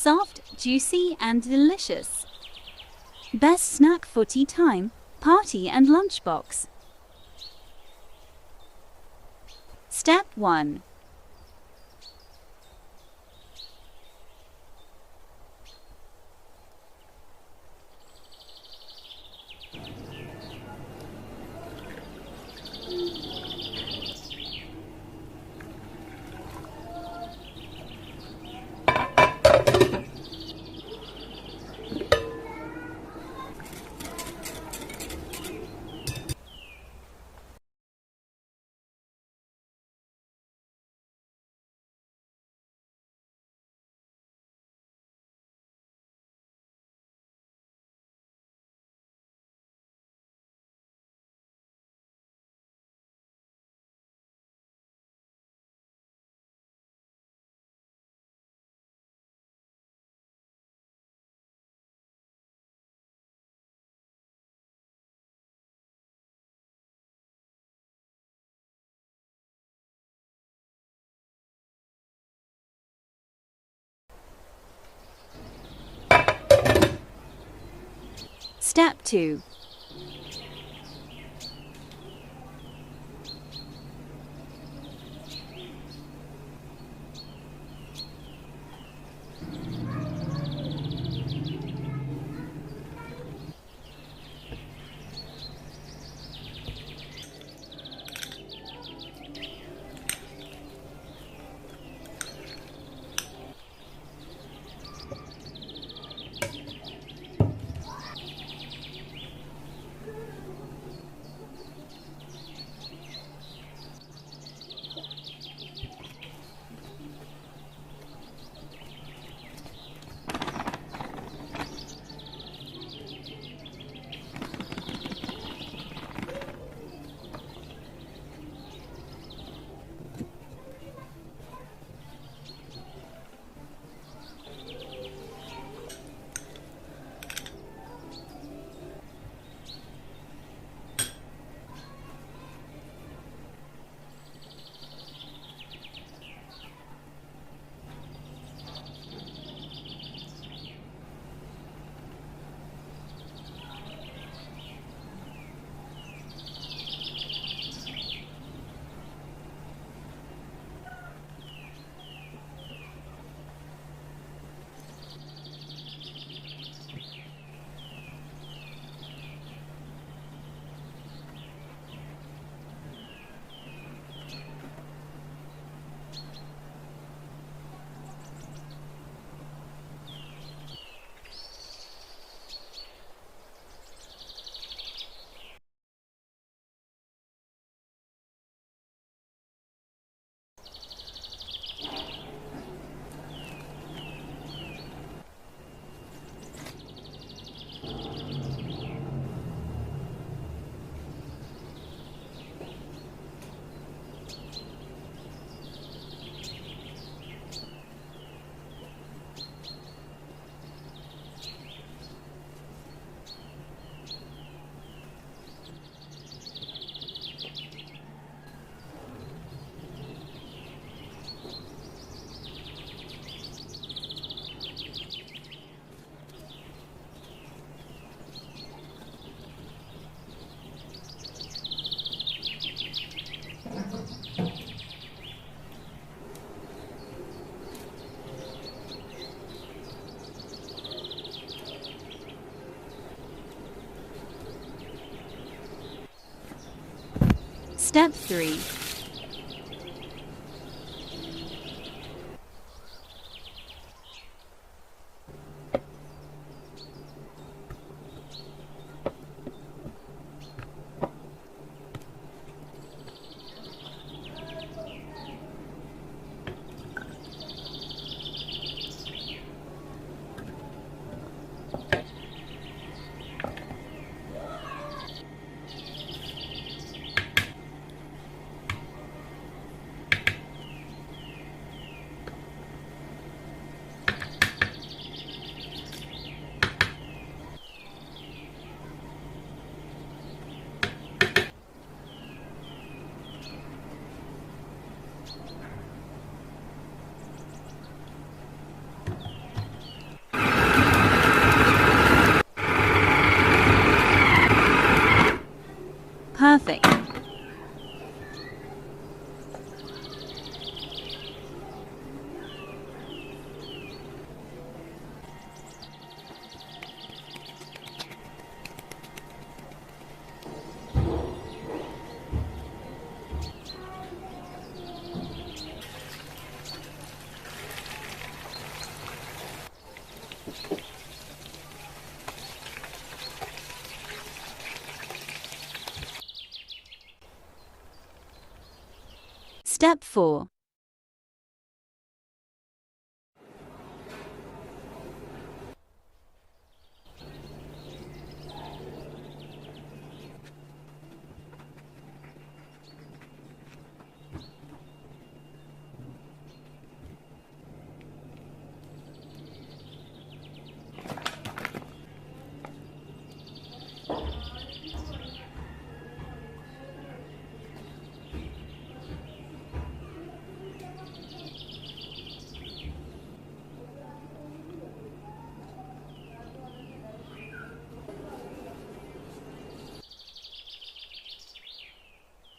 Soft, juicy and delicious. Best snack for tea time, party and lunchbox. Step 1. Step 2. Step 3. Step 4.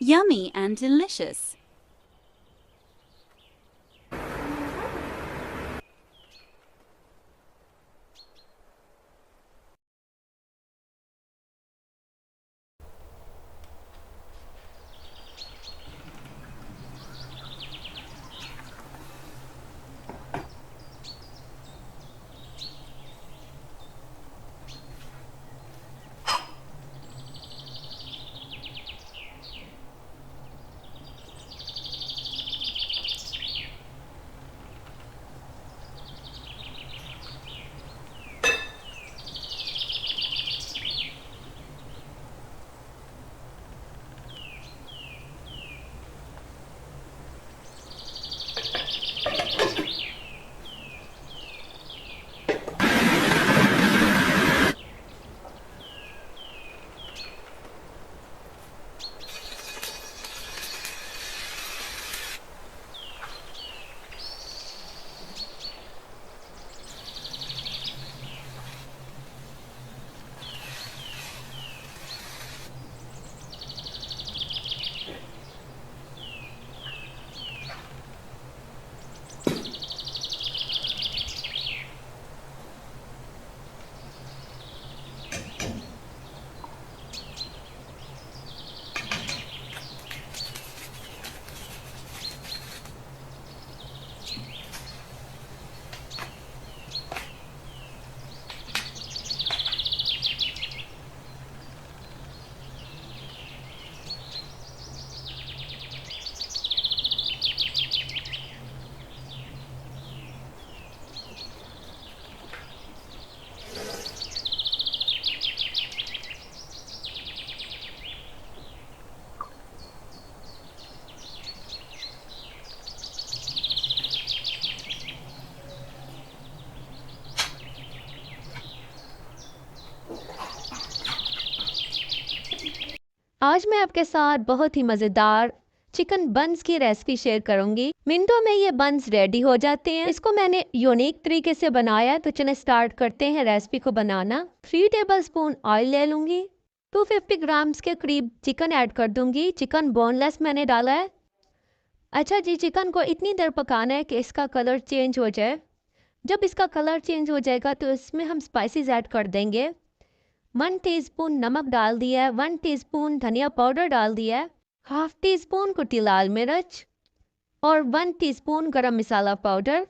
Yummy and delicious. आज मैं आपके साथ बहुत ही मज़ेदार chicken बंस की रेसिपी शेयर करूंगी। मिनटों में ये बंस रेडी हो जाते हैं। इसको मैंने यूनिक तरीके से बनाया है, तो चलें स्टार्ट करते हैं रेसिपी को बनाना। 3 टेबलस्पून ऑयल ले लूंगी। 250 ग्राम्स के करीब चिकन ऐड कर दूंगी। चिकन बोनलेस मैंने डाला है। अच्छा जी, चिकन को इतनी देर पकाना है कि इसका कलर चेंज हो जाए। जब इसका कलर चेंज हो जाएगा तो इसमें हम स्पाइसेस ऐड कर देंगे। 1 टीस्पून नमक डाल दिया है, 1 टीस्पून धनिया पाउडर डाल दिया है, हाफ टी स्पून कुटी लाल मिर्च और 1 टीस्पून गरम मसाला पाउडर,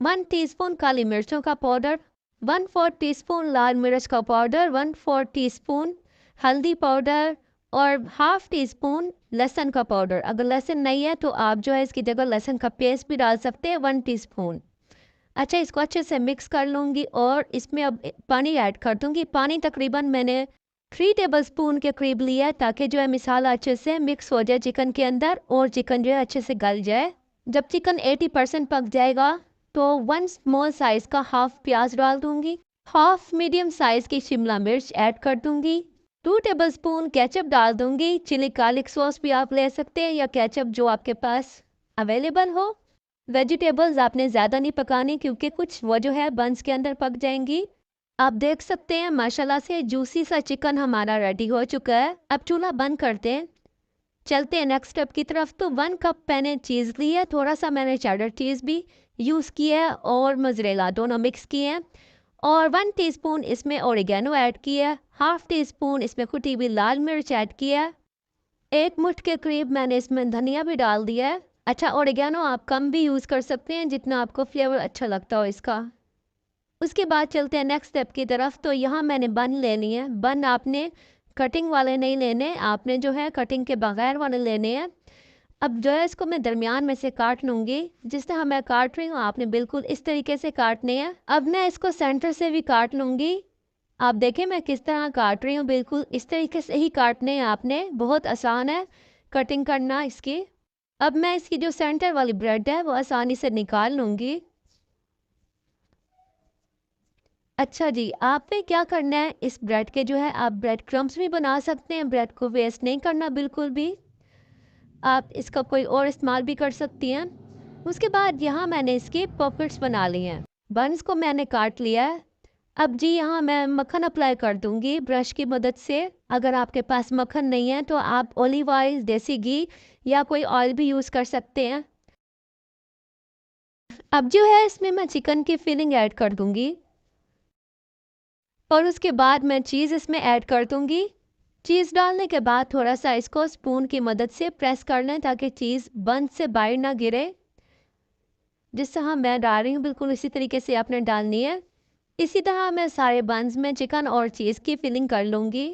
1 टीस्पून काली मिर्चों का पाउडर, 1/4 टीस्पून लाल मिर्च का पाउडर, 1/4 टीस्पून हल्दी पाउडर और हाफ टी स्पून लहसुन का पाउडर। अगर लहसुन नहीं है तो आप जो है इसकी जगह लहसुन का पेस्ट भी डाल सकते हैं, 1 टीस्पून। अच्छा, इसको अच्छे से मिक्स कर लूँगी और इसमें अब पानी ऐड कर दूँगी। पानी तकरीबन मैंने 3 टेबलस्पून के करीब लिया है, ताकि जो है मसाला अच्छे से मिक्स हो जाए चिकन के अंदर और चिकन जो है अच्छे से गल जाए। जब चिकन 80% पक जाएगा तो 1 स्मॉल साइज़ का हाफ प्याज डाल दूँगी, हाफ मीडियम साइज़ की शिमला मिर्च ऐड कर दूँगी, 2 टेबलस्पून केचप डाल दूँगी। चिली गार्लिक सॉस भी आप ले सकते हैं या केचप जो आपके पास अवेलेबल हो। वेजिटेबल्स आपने ज़्यादा नहीं पकानी क्योंकि कुछ वो जो है बंस के अंदर पक जाएंगी। आप देख सकते हैं माशाल्लाह से जूसी सा चिकन हमारा रेडी हो चुका है। अब चूल्हा बंद करते हैं, चलते हैं नेक्स्ट स्टेप की तरफ। तो 1 कप मैंने चीज़ ली है, थोड़ा सा मैंने चेडर चीज़ भी यूज़ किया है और मोज़रेला दोनों मिक्स किए हैं और 1 टीस्पून इसमें ओरिगेनो ऐड किया है, हाफ टी स्पून इसमें कुटी हुई लाल मिर्च ऐड किया है, 1 मुट्ठ के करीब मैंने इसमें धनिया भी डाल दिया है। अच्छा, ओरिगेनो आप कम भी यूज़ कर सकते हैं जितना आपको फ्लेवर अच्छा लगता हो इसका। उसके बाद चलते हैं नेक्स्ट स्टेप की तरफ। तो यहाँ मैंने बन ले लिए हैं। बन आपने कटिंग वाले नहीं लेने, आपने जो है कटिंग के बगैर वाले लेने हैं। अब जो है इसको मैं दरमियान में से काट लूँगी। जिस तरह मैं काट रही हूँ आपने बिल्कुल इस तरीके से काटने हैं। अब मैं इसको सेंटर से भी काट लूँगी। आप देखें मैं किस तरह काट रही हूँ, बिल्कुल इस तरीके से ही काटने हैं आपने। बहुत आसान है कटिंग करना इसकी। अब मैं इसकी जो सेंटर वाली ब्रेड है वो आसानी से निकाल लूँगी। अच्छा जी, आपने क्या करना है, इस ब्रेड के जो है आप ब्रेड क्रम्स भी बना सकते हैं। ब्रेड को वेस्ट नहीं करना बिल्कुल भी, आप इसका कोई और इस्तेमाल भी कर सकती हैं। उसके बाद यहाँ मैंने इसके पॉकेट्स बना लिए हैं। बंस को मैंने काट लिया है। अब जी यहाँ मैं मक्खन अप्लाई कर दूंगी ब्रश की मदद से। अगर आपके पास मक्खन नहीं है तो आप ऑलिव ऑयल, देसी घी या कोई ऑयल भी यूज़ कर सकते हैं। अब जो है इसमें मैं चिकन की फिलिंग ऐड कर दूंगी और उसके बाद मैं चीज़ इसमें ऐड कर दूंगी। चीज़ डालने के बाद थोड़ा सा इसको स्पून की मदद से प्रेस कर लें ताकि चीज़ बंद से बाहर ना गिरे। जिस तरह मैं डाल रही हूँ बिल्कुल इसी तरीके से आपने डालनी है। इसी तरह मैं सारे बंस में चिकन और चीज़ की फिलिंग कर लूँगी।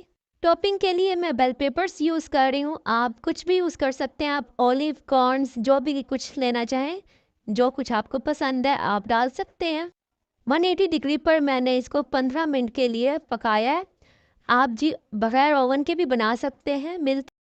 टॉपिंग के लिए मैं बेल पेपर्स यूज़ कर रही हूँ, आप कुछ भी यूज़ कर सकते हैं। आप ऑलिव, कॉर्न्स, जो भी कुछ लेना चाहें, जो कुछ आपको पसंद है आप डाल सकते हैं। 180 डिग्री पर मैंने इसको 15 मिनट के लिए पकाया है। आप जी बगैर ओवन के भी बना सकते हैं। मिलते